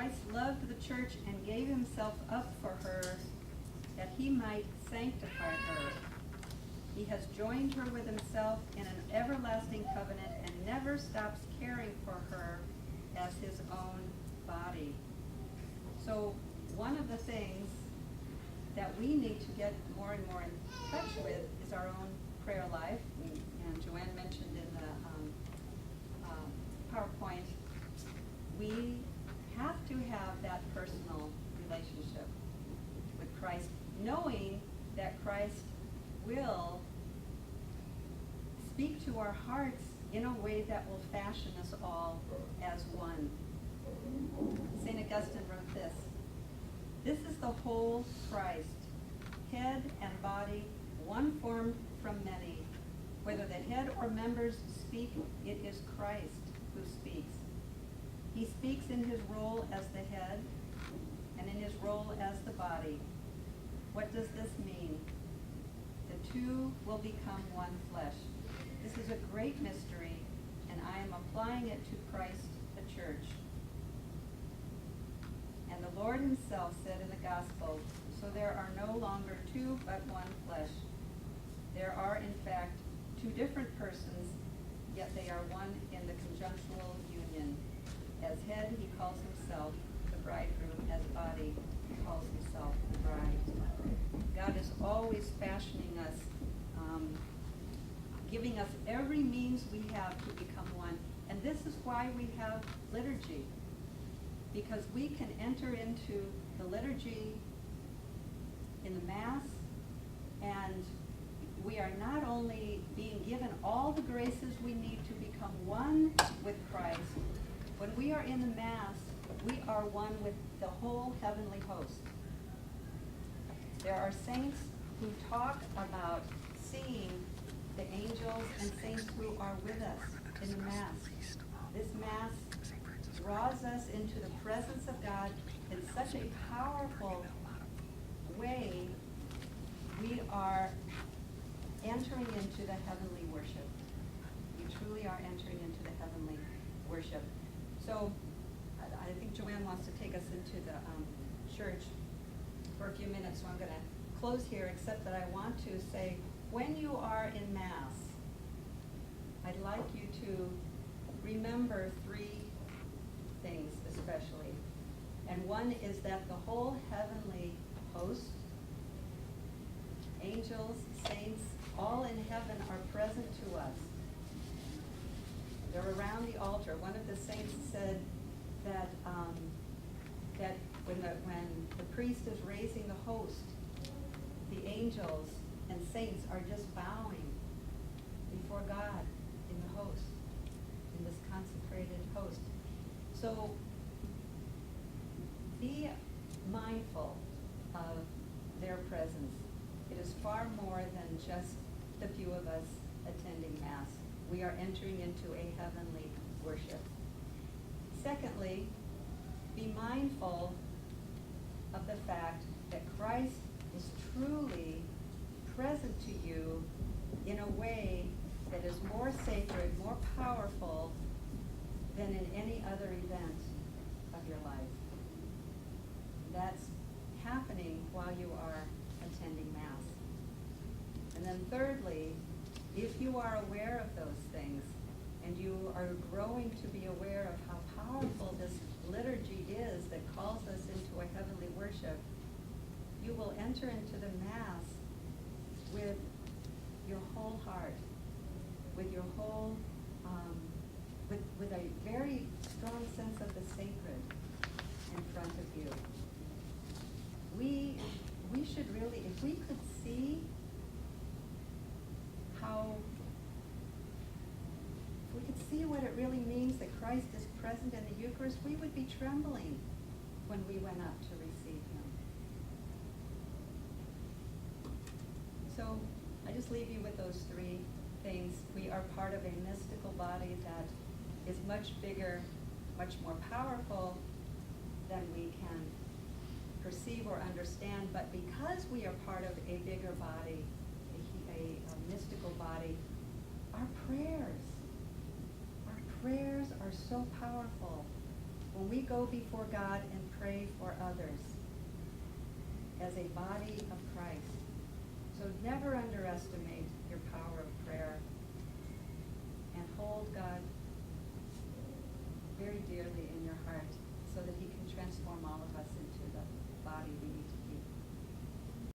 Christ loved the church and gave himself up for her, that he might sanctify her. He has joined her with himself in an everlasting covenant and never stops caring for her as his own body. So one of the things that we need to get more and more in touch with is our own prayer life. And Joanne mentioned in the PowerPoint, we have to have that personal relationship with Christ, knowing that Christ will speak to our hearts in a way that will fashion us all as one. St. Augustine wrote this: "This is the whole Christ, head and body, one formed from many. Whether the head or members speak, it is Christ who speaks. He speaks in his role as the head and in his role as the body. What does this mean? The two will become one flesh. This is a great mystery, and I am applying it to Christ, the church. And the Lord himself said in the gospel, so there are no longer two but one flesh. There are, in fact, two different persons, yet they are one in the conjunctual union. As head, he calls himself the bridegroom. As body, he calls himself the bride." God is always fashioning us, giving us every means we have to become one. And this is why we have liturgy, because we can enter into the liturgy in the Mass, and we are not only being given all the graces we need to become one with Christ. When we are in the Mass, we are one with the whole heavenly host. There are saints who talk about seeing the angels and saints who are with us in the Mass. This Mass draws us into the presence of God in such a powerful way. We are entering into the heavenly worship. We truly are entering into the heavenly worship. So I think Joanne wants to take us into the church for a few minutes, so I'm going to close here, except that I want to say, when you are in Mass, I'd like you to remember three things especially. And one is that the whole heavenly host, angels, saints, all in heaven are present to us. They're around the altar. One of the saints said that that when the priest is raising the host, the angels and saints are just bowing before God in the host, in this consecrated host. So be mindful of their presence. It is far more than just the few of us attending Mass. We are entering into a heavenly worship. Secondly, be mindful of the fact that Christ is truly present to you in a way that is more sacred, more powerful than in any other event of your life. That's happening while you are attending Mass. And then thirdly, if you are aware of those things, and you are growing to be aware of how powerful this liturgy is that calls us into a heavenly worship, you will enter into the Mass with your whole heart, with your whole, with a very strong sense of the sacred in front of you. We should really, if we could see what it really means that Christ is present in the Eucharist, we would be trembling when we went up to receive him. So I just leave you with those three things. We are part of a mystical body that is much bigger, much more powerful than we can perceive or understand, but because we are part of a bigger body, a mystical body, our prayers are so powerful. when we go before God and pray for others as a body of Christ. So never underestimate your power of prayer.